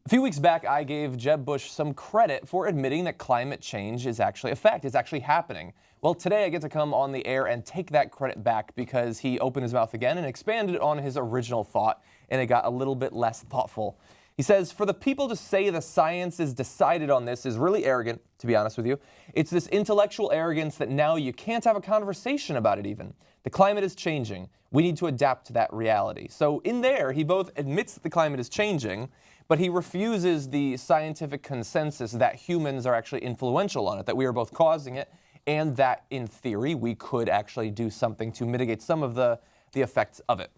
A few weeks back, I gave Jeb Bush some credit for admitting that climate change is actually a fact. It's actually happening. Well, today I get to come on the air and take that credit back because he opened his mouth again and expanded on his original thought, and it got a little bit less thoughtful. He says, for the people to say the science is decided on this is really arrogant, to be honest with you. It's this intellectual arrogance that now you can't have a conversation about it even. The climate is changing. We need to adapt to that reality. So in there, he both admits that the climate is changing, but he refuses the scientific consensus that humans are actually influential on it, that we are both causing it, and that, in theory, we could actually do something to mitigate some of the effects of it.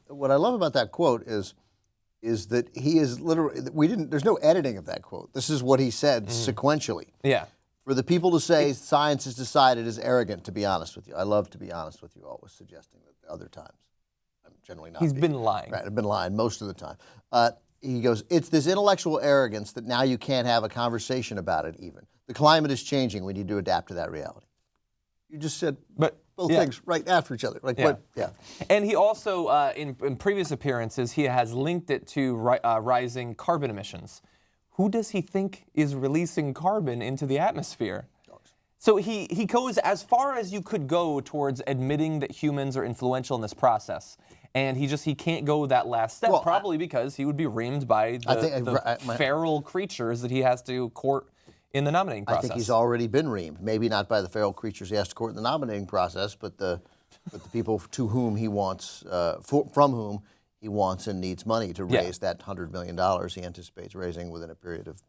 What I love about that quote is that he is literally, there's no editing of that quote. This is what he said sequentially. Yeah. For the people to say science is decided is arrogant, to be honest with you. I love to be honest with you, always suggesting that other times. I'm generally not. He's been lying. Right, I've been lying most of the time. He goes, it's this intellectual arrogance that now you can't have a conversation about it even. The climate is changing. We need to adapt to that reality. You just said both things right after each other. Like what? Yeah. And he also, in previous appearances, he has linked it to rising carbon emissions. Who does he think is releasing carbon into the atmosphere? Dogs. So he goes as far as you could go towards admitting that humans are influential in this process. And he can't go that last step, probably because he would be reamed by the feral creatures that he has to court in the nominating process. I think he's already been reamed. Maybe not by the feral creatures he has to court in the nominating process, but the people to whom he wants, from whom he wants and needs money to raise that $100 million he anticipates raising within a period of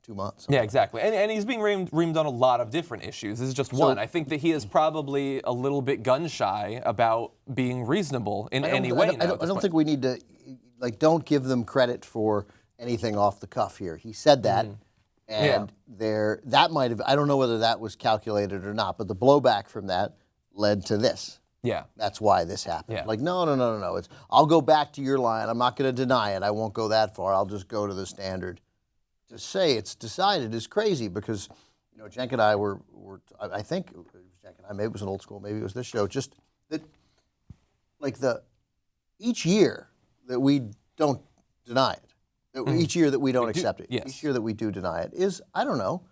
2 months. Yeah, exactly. And he's being reamed on a lot of different issues. This is just one. I think that he is probably a little bit gun-shy about being reasonable in any way. I don't think we need to, don't give them credit for anything off the cuff here. He said that, and that might have, I don't know whether that was calculated or not, but the blowback from that led to this. Yeah. That's why this happened. Yeah. No. It's, I'll go back to your line. I'm not going to deny it. I won't go that far. I'll just go to the standard. To say it's decided is crazy because, Cenk and I were I think, Cenk and I, maybe it was an old school, maybe it was this show, just that, each year that we don't deny it, each year that we don't accept it, each year that we do deny it is, I don't know,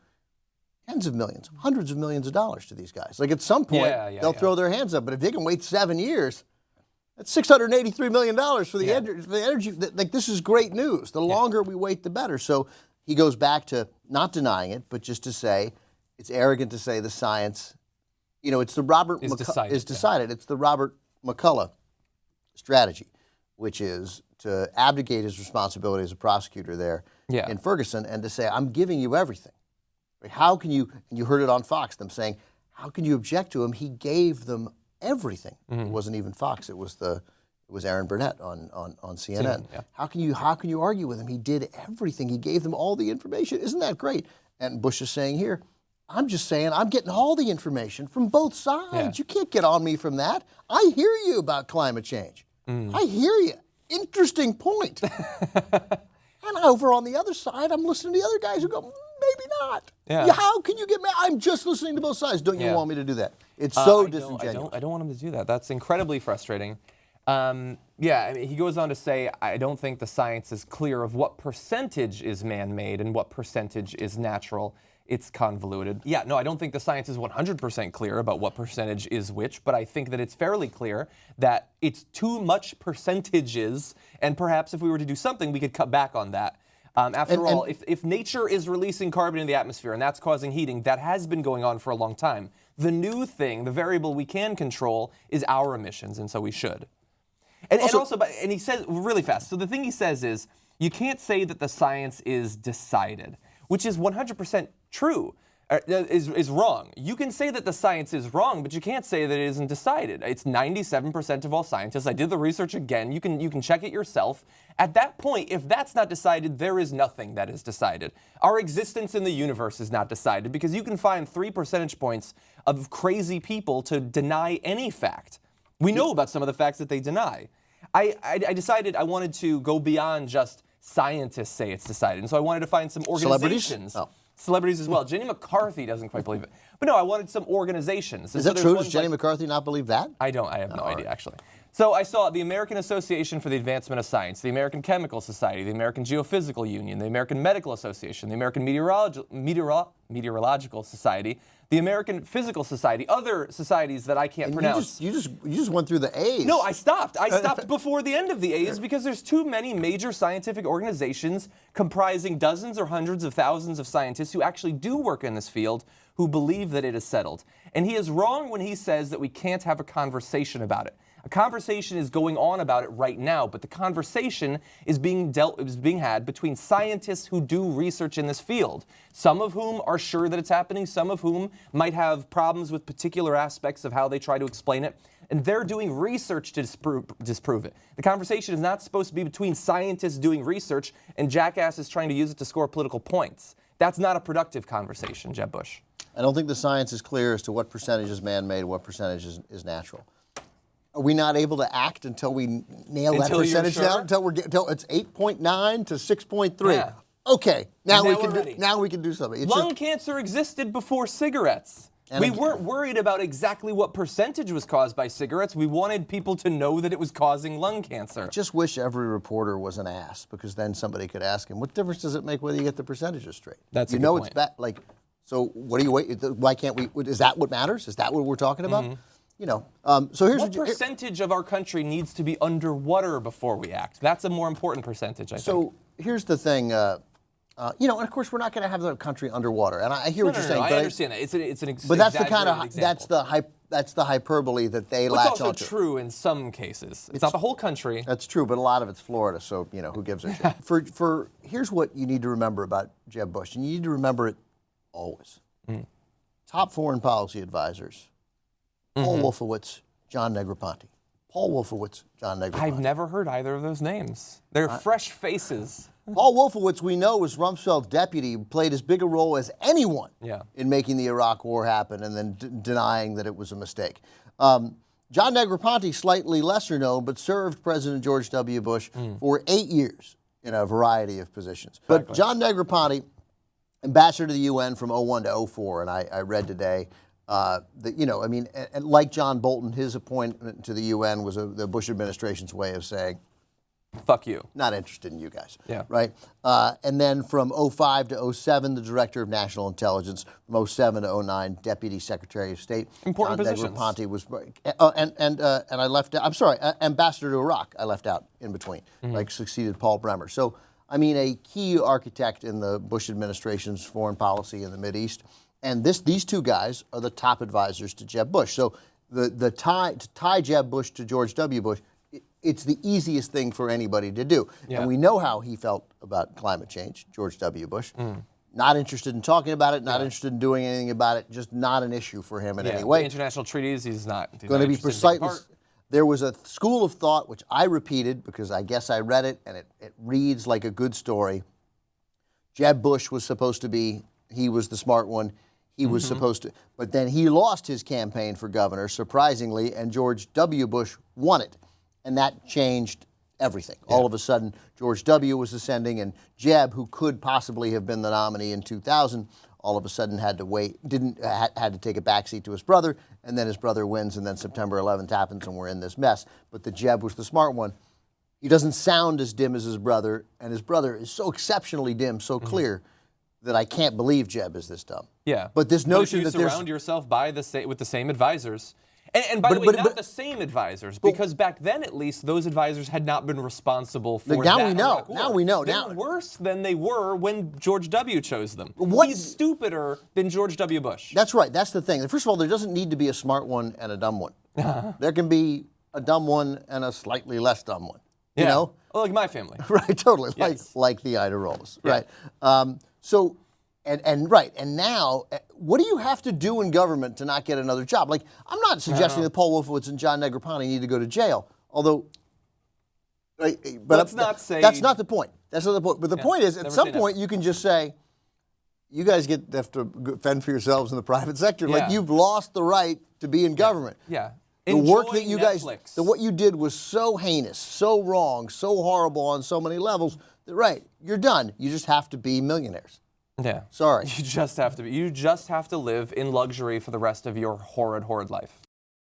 tens of millions, hundreds of millions of dollars to these guys. At some point, they'll throw their hands up. But if they can wait 7 years, that's $683 million for the energy. This is great news. The longer we wait, the better. So he goes back to not denying it, but just to say it's arrogant to say the science, it's the Robert is decided. It's the Robert McCullough strategy, which is to abdicate his responsibility as a prosecutor there in Ferguson and to say, I'm giving you everything. How can you, and you heard it on Fox, them saying, how can you object to him? He gave them everything. It wasn't even Fox, it was Aaron Burnett on CNN. How can you argue with him? He did everything. He gave them all the information. Isn't that great? And Bush is saying here, I'm just saying I'm getting all the information from both sides. Yeah. You can't get on me from that. I hear you about climate change. I hear you. Interesting point. And over on the other side, I'm listening to the other guys who go, maybe not. Yeah. How can you get mad? I'm just listening to both sides. Don't you want me to do that? It's so disingenuous. I don't want him to do that. That's incredibly frustrating. He goes on to say, I don't think the science is clear of what percentage is man-made and what percentage is natural. It's convoluted. I don't think the science is 100% clear about what percentage is which, but I think that it's fairly clear that it's too much percentages, and perhaps if we were to do something, we could cut back on that. After all, if nature is releasing carbon in the atmosphere and that's causing heating, that has been going on for a long time. The new thing, the variable we can control, is our emissions, and so we should. And he says, really fast, so the thing he says is, you can't say that the science is decided, which is 100% true, is wrong. You can say that the science is wrong, but you can't say that it isn't decided. It's 97% of all scientists. I did the research again. You can check it yourself. At that point, if that's not decided, there is nothing that is decided. Our existence in the universe is not decided because you can find 3 percentage points of crazy people to deny any fact. We know about some of the facts that they deny. I decided I wanted to go beyond just scientists say it's decided. And so I wanted to find some organizations. Celebrities as well. Jenny McCarthy doesn't quite believe it. But no, I wanted some organizations. Is that true? Does Jenny McCarthy not believe that? I don't. I have no idea, actually. So I saw the American Association for the Advancement of Science, the American Chemical Society, the American Geophysical Union, the American Medical Association, the American Meteorological Society, the American Physical Society, other societies that I can't pronounce. You just went through the A's. No, I stopped. I stopped before the end of the A's because there's too many major scientific organizations comprising dozens or hundreds of thousands of scientists who actually do work in this field who believe that it is settled. And he is wrong when he says that we can't have a conversation about it. A conversation is going on about it right now, but the conversation is being had between scientists who do research in this field, some of whom are sure that it's happening, some of whom might have problems with particular aspects of how they try to explain it, and they're doing research to disprove it. The conversation is not supposed to be between scientists doing research and jackasses trying to use it to score political points. That's not a productive conversation, Jeb Bush. I don't think the science is clear as to what percentage is man-made, what percentage is natural. Are we not able to act until we nail that percentage down? Until it's 8.9 to 6.3. Yeah. Okay, now we can do something. Lung cancer existed before cigarettes. We weren't worried about exactly what percentage was caused by cigarettes. We wanted people to know that it was causing lung cancer. I just wish every reporter was an ass, because then somebody could ask him, what difference does it make whether you get the percentages straight? That's a good point. It's bad. Like, so what do you wait? Why can't we? Is that what matters? Is that what we're talking about? Mm-hmm. You know, so here's what percentage of our country needs to be underwater before we act? That's a more important percentage, I think. So here's the thing, you know, and of course we're not going to have the country underwater, and I hear what you're saying. I understand that. It's an but that's the kind of that's the hyperbole that they latch onto. It's also true in some cases. It's not the whole country. That's true, but a lot of it's Florida, so you know who gives a shit. For here's what you need to remember about Jeb Bush, and you need to remember it always. Top foreign policy advisors. Paul Wolfowitz, John Negroponte. Paul Wolfowitz, John Negroponte. I've never heard either of those names. They're fresh faces. Paul Wolfowitz, we know, was Rumsfeld's deputy, played as big a role as anyone in making the Iraq War happen and then denying that it was a mistake. John Negroponte, slightly lesser known, but served President George W. Bush for 8 years in a variety of positions. But John Negroponte, ambassador to the UN from 01 to 04, and I read today that, you know, I mean, and like John Bolton, his appointment to the UN was the Bush administration's way of saying, fuck you. Not interested in you guys. Yeah. Right? And then from 05 to 07, the Director of National Intelligence. From 07 to 09, Deputy Secretary of State. Important positions. Negroponte was, and I left out, I'm sorry, Ambassador to Iraq, I left out in between, like succeeded Paul Bremer. So, I mean, a key architect in the Bush administration's foreign policy in the Mideast. And these two guys are the top advisors to Jeb Bush. So to tie Jeb Bush to George W. Bush, it's the easiest thing for anybody to do. Yeah. And we know how he felt about climate change, George W. Bush. Not interested in talking about it, not interested in doing anything about it, just not an issue for him in any way. The international treaties, he's not going to be precise. There was a school of thought, which I repeated because I guess I read it, and it reads like a good story. Jeb Bush was supposed to be, he was the smart one. He was supposed to, but then he lost his campaign for governor, surprisingly, and George W. Bush won it. And that changed everything. Yeah. All of a sudden, George W. was ascending, and Jeb, who could possibly have been the nominee in 2000, all of a sudden had to wait, had to take a backseat to his brother, and then his brother wins, and then September 11th happens, and we're in this mess. But the Jeb was the smart one. He doesn't sound as dim as his brother, and his brother is so exceptionally dim, so clear, that I can't believe Jeb is this dumb. Yeah. But this notion that you surround yourself with the same advisors. And by the way, not the same advisors, because back then, at least, those advisors had not been responsible for now that we know. Iraq war. Now we know. They're worse than they were when George W. chose them. He's stupider than George W. Bush. That's right. That's the thing. First of all, there doesn't need to be a smart one and a dumb one. There can be a dumb one and a slightly less dumb one. You know? Well, like my family. Right, totally. Yes. Like the Iadarolas. Yeah. Right. So, and now, what do you have to do in government to not get another job? Like, I'm not suggesting that Paul Wolfowitz and John Negroponte need to go to jail, although, but let's not say that's not the point. That's not the point. But the point is, at some point, you can just say, you guys have to fend for yourselves in the private sector. Like, you've lost the right to be in government. Yeah. The work that you guys, what you did was so heinous, so wrong, so horrible on so many levels that, you're done. You just have to be millionaires. Yeah. Sorry. You just have to live in luxury for the rest of your horrid life.